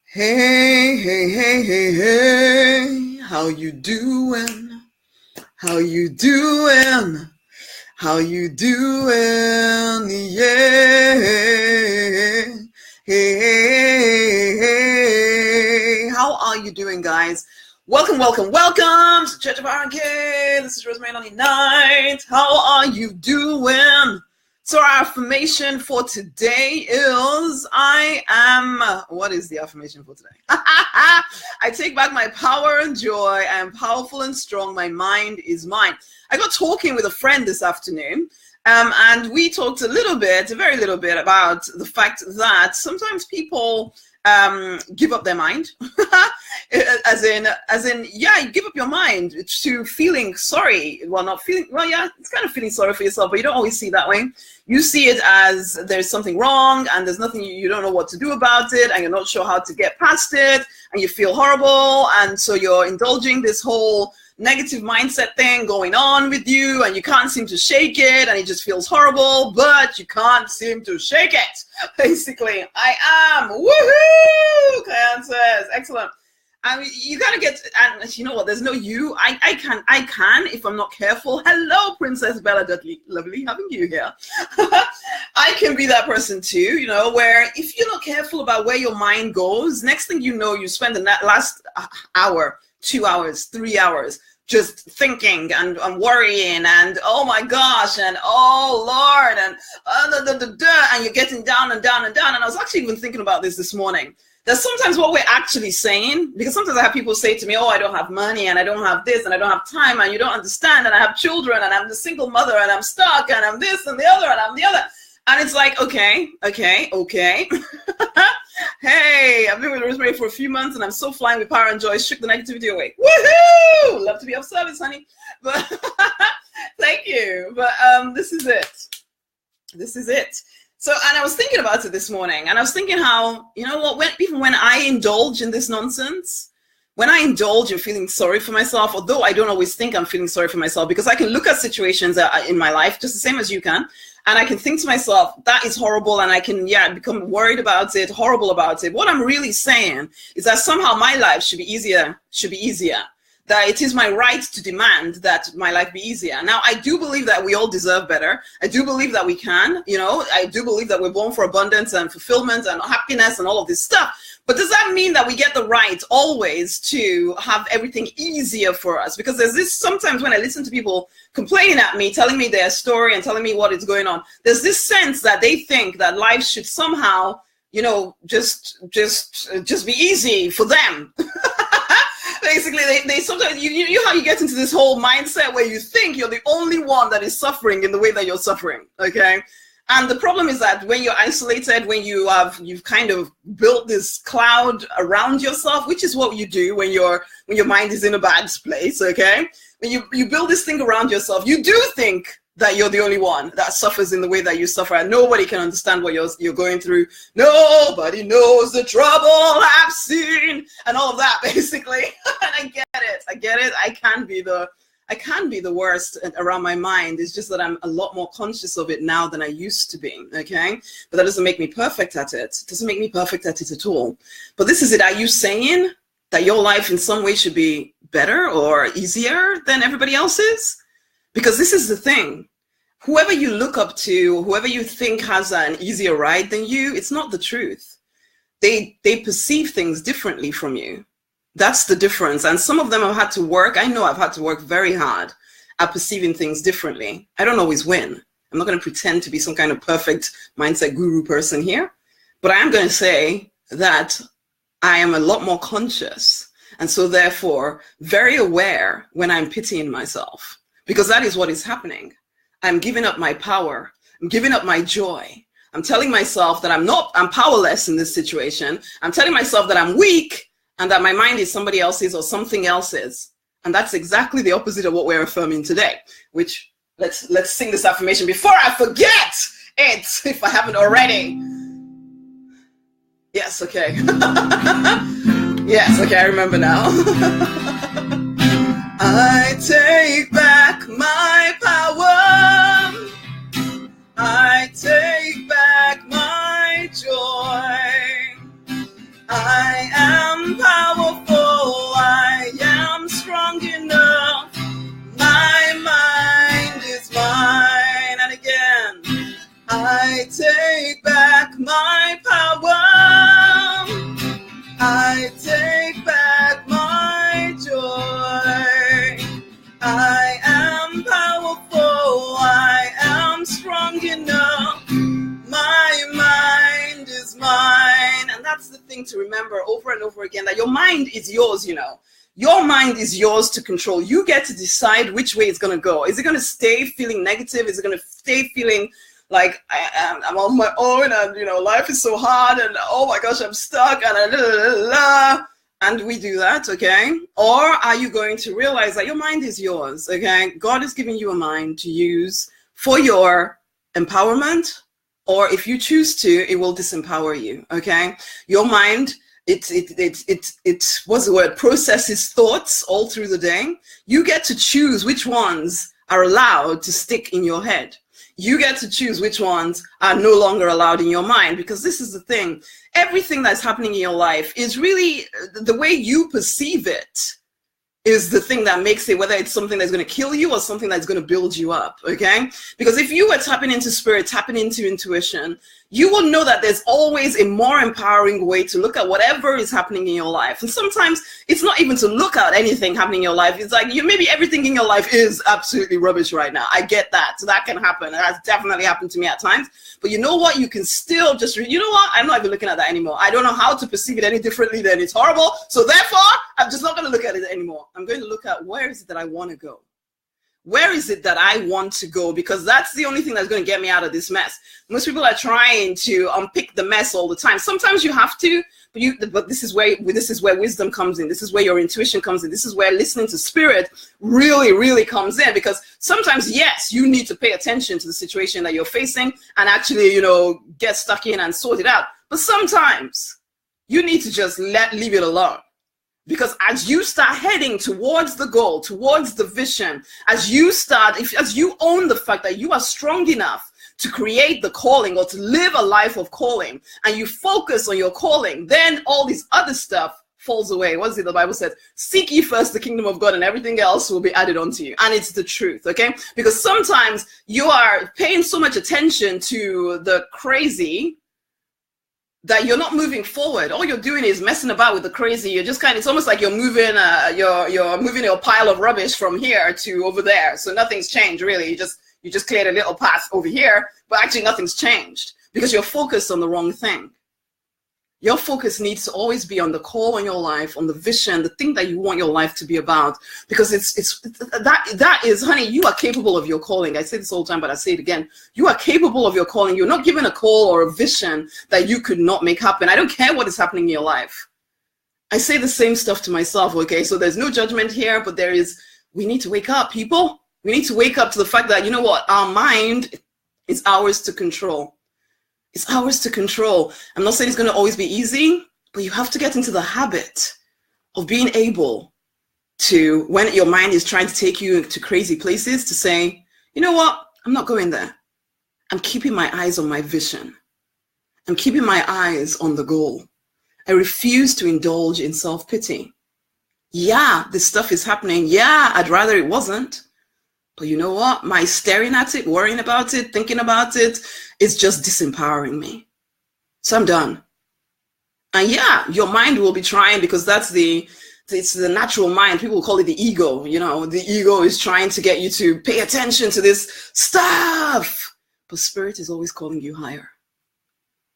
Hey, hey, hey, hey, hey, how you doing? How you doing? How you doing? Yeah. Hey, how are you doing, guys? Welcome to Church of RK. This is Rosemary Lonnie Knight. How are you doing? So our affirmation for today is what is the affirmation for today? I take back my power and joy. I am powerful and strong. My mind is mine. I got talking with a friend this afternoon, and we talked a very little bit about the fact that sometimes people give up their mind. as in, yeah, you give up your mind to feeling sorry. It's kind of feeling sorry for yourself, but you don't always see it that way. You see it as there's something wrong and there's nothing, you don't know what to do about it, and you're not sure how to get past it, and you feel horrible, and so you're indulging this whole negative mindset thing going on with you, and you can't seem to shake it, and it just feels horrible, but you can't seem to shake it. Basically, I am. Woohoo! Kayan says, excellent. I mean, you gotta get, and you know what? There's no you. I can if I'm not careful. Hello, Princess Bella Dudley. Lovely having you here. I can be that person too, where if you're not careful about where your mind goes, next thing you know, you spend the last hour, 2 hours, 3 hours just thinking and worrying and oh my gosh and oh Lord and and you're getting down and down and down. And I was actually even thinking about this morning. That sometimes what we're actually saying, because sometimes I have people say to me, oh, I don't have money and I don't have this and I don't have time and you don't understand and I have children and I'm the single mother and I'm stuck and I'm this and the other and I'm the other. And it's like, okay. Hey, I've been with Rosemary for a few months and I'm so flying with power and joy, shook the negativity away. Woohoo! Love to be of service, honey. But thank you. But this is it. So, and I was thinking about it this morning, and I was thinking how, even when I indulge in this nonsense, when I indulge in feeling sorry for myself, although I don't always think I'm feeling sorry for myself, because I can look at situations in my life just the same as you can, and I can think to myself, that is horrible, and I can, become worried about it, horrible about it. What I'm really saying is that somehow my life should be easier, that it is my right to demand that my life be easier. Now, I do believe that we all deserve better. I do believe that we can, I do believe that we're born for abundance and fulfillment and happiness and all of this stuff. But does that mean that we get the right always to have everything easier for us? Because there's this, sometimes when I listen to people complaining at me, telling me their story and telling me what is going on, there's this sense that they think that life should somehow, just be easy for them. Basically, they sometimes, you know how you get into this whole mindset where you think you're the only one that is suffering in the way that you're suffering, okay? And the problem is that when you're isolated, when you've kind of built this cloud around yourself, which is what you do when your mind is in a bad place, okay? When you build this thing around yourself, you do think that you're the only one that suffers in the way that you suffer, and nobody can understand what you're going through. Nobody knows the trouble I've seen, and all of that, basically. And I get it. I can be the worst around my mind. It's just that I'm a lot more conscious of it now than I used to be, okay? But that doesn't make me perfect at it. It doesn't make me perfect at it at all. But this is it. Are you saying that your life in some way should be better or easier than everybody else's? Because this is the thing. Whoever you look up to, whoever you think has an easier ride than you, it's not the truth. They perceive things differently from you. That's the difference. And some of them have had to work. I know I've had to work very hard at perceiving things differently. I don't always win. I'm not going to pretend to be some kind of perfect mindset guru person here. But I am going to say that I am a lot more conscious. And so therefore, very aware when I'm pitying myself. Because that is what is happening. I'm giving up my power. I'm giving up my joy. I'm telling myself that I'm powerless in this situation. I'm telling myself that I'm weak and that my mind is somebody else's or something else's. And that's exactly the opposite of what we're affirming today, which let's sing this affirmation before I forget it, if I haven't already. Yes, okay. Yes, okay, I remember now. I take back my power. I take back my joy. I am powerful, I am strong enough, my mind is mine. And again, I take back my power, I take back my joy. I am powerful, I am strong enough, my mind is mine. And that's the thing to remember over and over again, that your mind is yours, you know. Your mind is yours to control. You get to decide which way it's going to go. Is it going to stay feeling negative? Is it going to stay feeling like I'm on my own and, you know, life is so hard and, oh my gosh, I'm stuck and and we do that, okay? Or are you going to realize that your mind is yours, okay? God is giving you a mind to use for your empowerment, or if you choose to, it will disempower you, okay? Your mind, it what's the word, processes thoughts all through the day. You get to choose which ones are allowed to stick in your head. You get to choose which ones are no longer allowed in your mind, because this is the thing. Everything that's happening in your life is really the way you perceive it is the thing that makes it, whether it's something that's going to kill you or something that's going to build you up, okay? Because if you were tapping into spirit, tapping into intuition, you will know that there's always a more empowering way to look at whatever is happening in your life. And sometimes it's not even to look at anything happening in your life. It's like, maybe everything in your life is absolutely rubbish right now. I get that. So that can happen. That's definitely happened to me at times. But you know what? You can still just, you know what? I'm not even looking at that anymore. I don't know how to perceive it any differently than it's horrible. So therefore, I'm just not going to look at it anymore. I'm going to look at, where is it that I want to go? Where is it that I want to go? Because that's the only thing that's going to get me out of this mess. Most people are trying to unpick the mess all the time. Sometimes you have to, but this is where wisdom comes in. This is where your intuition comes in. This is where listening to spirit really, really comes in. Because sometimes, yes, you need to pay attention to the situation that you're facing and actually, you know, get stuck in and sort it out. But sometimes you need to just leave it alone. Because as you start heading towards the goal, towards the vision, as you own the fact that you are strong enough to create the calling or to live a life of calling, and you focus on your calling, then all this other stuff falls away. What is it the Bible says? Seek ye first the kingdom of God and everything else will be added onto you. And it's the truth, okay? Because sometimes you are paying so much attention to the crazy that you're not moving forward. All you're doing is messing about with the crazy. You're just it's almost like you're moving you're moving your pile of rubbish from here to over there. So nothing's changed really. You just cleared a little path over here, but actually nothing's changed because you're focused on the wrong thing. Your focus needs to always be on the call on your life, on the vision, the thing that you want your life to be about. Because that is, honey, you are capable of your calling. I say this all the time, but I say it again. You are capable of your calling. You're not given a call or a vision that you could not make happen. I don't care what is happening in your life. I say the same stuff to myself, okay? So there's no judgment here, but we need to wake up, people. We need to wake up to the fact that, you know what? Our mind is ours to control. It's ours to control. I'm not saying it's going to always be easy, but you have to get into the habit of being able to, when your mind is trying to take you to crazy places, to say, you know what? I'm not going there. I'm keeping my eyes on my vision. I'm keeping my eyes on the goal. I refuse to indulge in self-pity. Yeah, this stuff is happening. Yeah, I'd rather it wasn't. But you know what? My staring at it, worrying about it, thinking about it, is just disempowering me. So I'm done. And yeah, your mind will be trying, because it's the natural mind. People call it the ego. You know, the ego is trying to get you to pay attention to this stuff. But spirit is always calling you higher.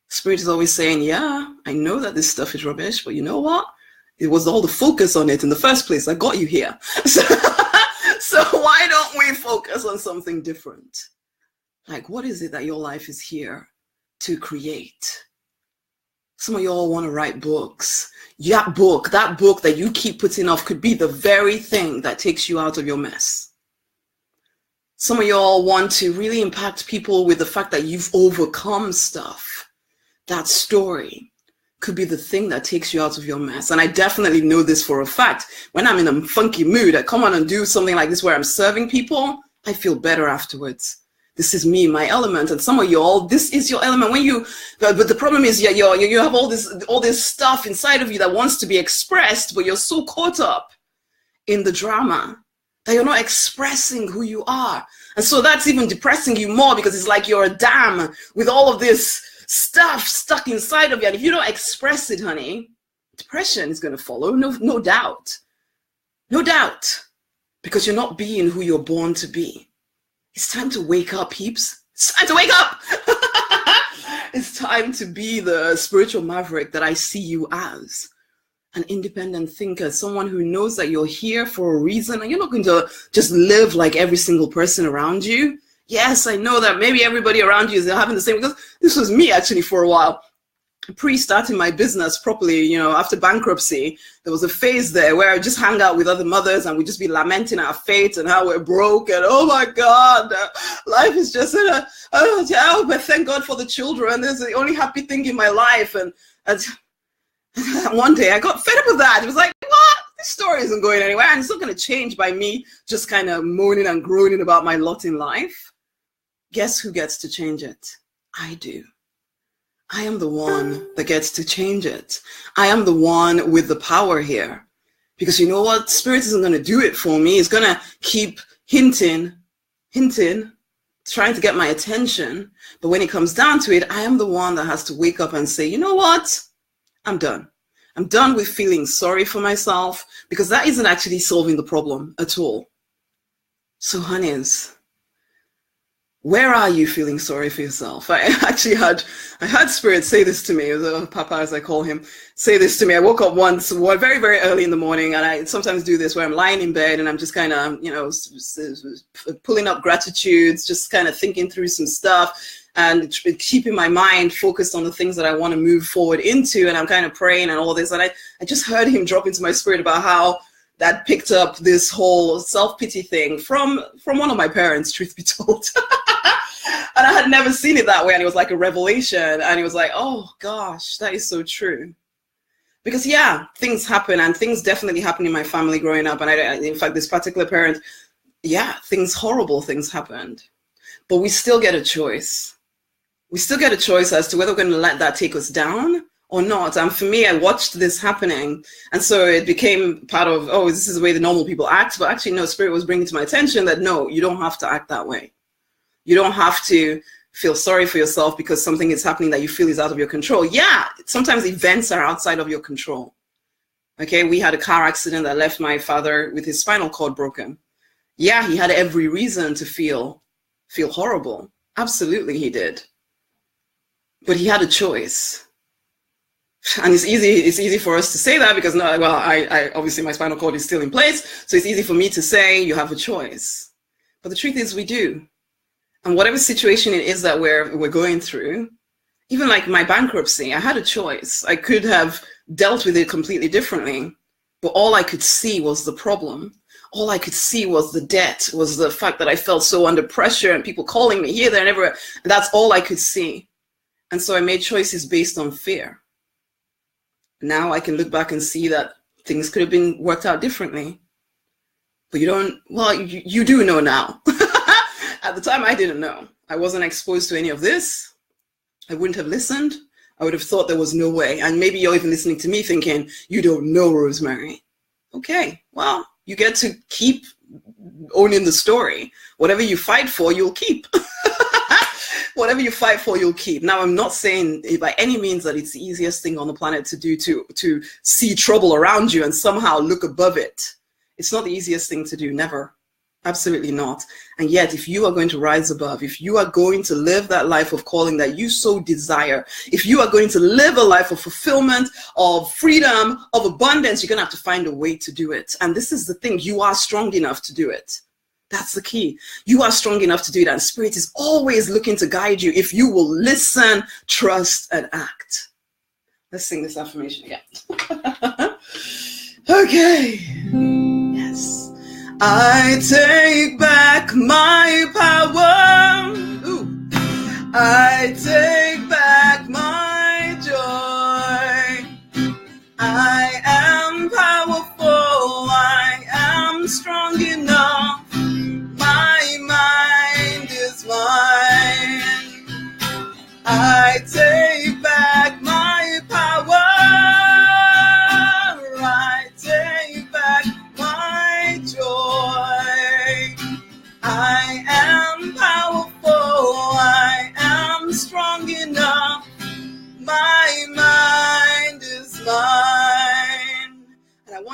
Spirit is always saying, yeah, I know that this stuff is rubbish, but you know what? It was all the focus on it in the first place. I got you here. So why don't we focus on something different? Like, what is it that your life is here to create? Some of y'all want to write books. That book that you keep putting off could be the very thing that takes you out of your mess. Some of y'all want to really impact people with the fact that you've overcome stuff. That story could be the thing that takes you out of your mess. And I definitely know this for a fact. When I'm in a funky mood, I come on and do something like this where I'm serving people, I feel better afterwards. This is me, my element. And some of you all, this is your element. But the problem is, you have all this stuff inside of you that wants to be expressed, but you're so caught up in the drama that you're not expressing who you are. And so that's even depressing you more, because it's like you're a dam with all of this stuff stuck inside of you. And if you don't express it, honey, depression is going to follow. No doubt. No doubt. Because you're not being who you're born to be. It's time to wake up, peeps. It's time to wake up. It's time to be the spiritual maverick that I see you as. An independent thinker, someone who knows that you're here for a reason, and you're not going to just live like every single person around you. Yes, I know that maybe everybody around you is having the same, because this was me actually for a while. Pre-starting my business properly, after bankruptcy, there was a phase there where I just hang out with other mothers and we just be lamenting our fate and how we're broke and oh my God, life is just but thank God for the children. This is the only happy thing in my life. And one day I got fed up with that. It was like, what? This story isn't going anywhere, and it's not going to change by me just kind of moaning and groaning about my lot in life. Guess who gets to change it? I do. I am the one that gets to change it. I am the one with the power here. Because you know what? Spirit isn't going to do it for me. It's going to keep hinting, trying to get my attention. But when it comes down to it, I am the one that has to wake up and say, you know what? I'm done. I'm done with feeling sorry for myself, because that isn't actually solving the problem at all. So honeys, where are you feeling sorry for yourself? I heard Spirit say this to me, Papa as I call him, say this to me. I woke up once, very, very early in the morning, and I sometimes do this where I'm lying in bed and I'm just kind of, pulling up gratitudes, just kind of thinking through some stuff and keeping my mind focused on the things that I want to move forward into. And I'm kind of praying and all this. And I just heard him drop into my spirit about how that picked up this whole self-pity thing from one of my parents, truth be told. And I had never seen it that way. And it was like a revelation. And it was like, oh gosh, that is so true. Because yeah, things happen, and things definitely happened in my family growing up. And in fact, this particular parent, horrible things happened. But we still get a choice. We still get a choice as to whether we're going to let that take us down or not. And for me, I watched this happening. And so it became part of, this is the way the normal people act. But actually, no, Spirit was bringing to my attention that, no, you don't have to act that way. You don't have to feel sorry for yourself because something is happening that you feel is out of your control. Yeah, sometimes events are outside of your control. Okay, we had a car accident that left my father with his spinal cord broken. Yeah, he had every reason to feel horrible. Absolutely, he did. But he had a choice. And it's easy for us to say that because I obviously my spinal cord is still in place. So it's easy for me to say you have a choice. But the truth is we do. And whatever situation it is that we're going through, even like my bankruptcy, I had a choice. I could have dealt with it completely differently, but all I could see was the problem. All I could see was the debt, was the fact that I felt so under pressure and people calling me here, there, and everywhere. That's all I could see. And so I made choices based on fear. Now I can look back and see that things could have been worked out differently. But you do know now. At the time, I didn't know. I wasn't exposed to any of this. I wouldn't have listened. I would have thought there was no way. And maybe you're even listening to me thinking, you don't know Rosemary. Okay, well, you get to keep owning the story. Whatever you fight for, you'll keep. Whatever you fight for, you'll keep. Now, I'm not saying by any means that it's the easiest thing on the planet to do, to see trouble around you and somehow look above it. It's not the easiest thing to do, never. Absolutely not. And yet, if you are going to rise above, if you are going to live that life of calling that you so desire, if you are going to live a life of fulfillment, of freedom, of abundance, you're going to have to find a way to do it. And this is the thing, you are strong enough to do it. That's the key. You are strong enough to do it. And Spirit is always looking to guide you if you will listen, trust, and act. Let's sing this affirmation again. Okay. Yes. I take back my power. Ooh. I take back my joy. I am powerful. I am strong enough. My mind is mine.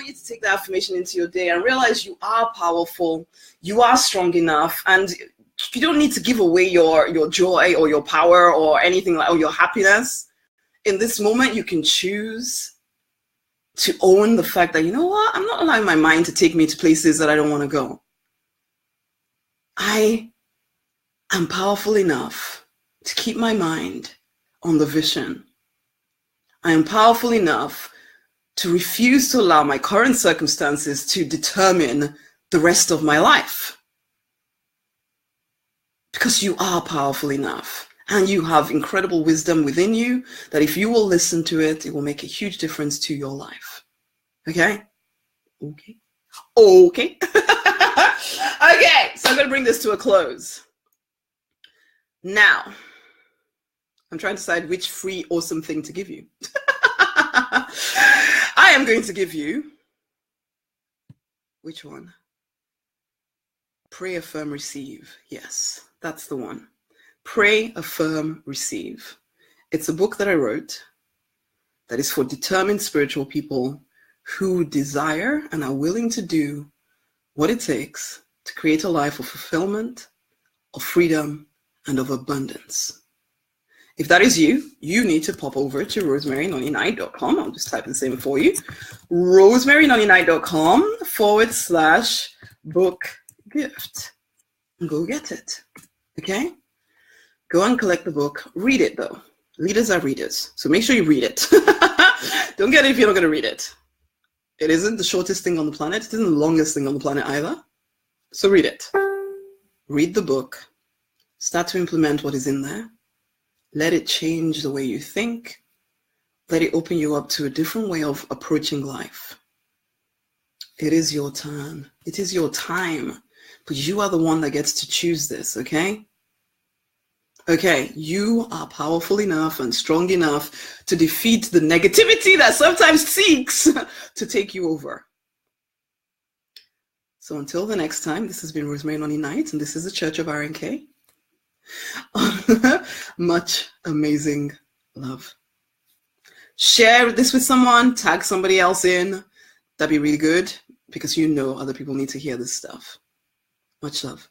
want you to take that affirmation into your day and realize you are powerful, you are strong enough, and you don't need to give away your joy or your power or anything like, or your happiness. In this moment, you can choose to own the fact that, you know what, I'm not allowing my mind to take me to places that I don't want to go. I am powerful enough to keep my mind on the vision. I am powerful enough to refuse to allow my current circumstances to determine the rest of my life. Because you are powerful enough and you have incredible wisdom within you that if you will listen to it, it will make a huge difference to your life. Okay? Okay. Okay. Okay, so I'm going to bring this to a close. Now, I'm trying to decide which free, awesome thing to give you. I am going to give you, which one? Pray, affirm, receive. Yes, that's the one. Pray, affirm, receive. It's a book that I wrote that is for determined spiritual people who desire and are willing to do what it takes to create a life of fulfillment, of freedom, and of abundance. If that is you, you need to pop over to rosemarynonnynight.com. I'll just type the same for you. rosemarynonnynight.com/book gift. Go get it. Okay? Go and collect the book. Read it though. Leaders are readers. So make sure you read it. Don't get it if you're not going to read it. It isn't the shortest thing on the planet. It isn't the longest thing on the planet either. So read it. Read the book. Start to implement what is in there. Let it change the way you think. Let it open you up to a different way of approaching life. It is your turn. It is your time. But you are the one that gets to choose this, okay? Okay, you are powerful enough and strong enough to defeat the negativity that sometimes seeks to take you over. So until the next time, this has been Rosemary Nonny Knight, and this is the Church of RNK. Much amazing love. Share this with someone, tag somebody else in. That'd be really good because you know other people need to hear this stuff. Much love.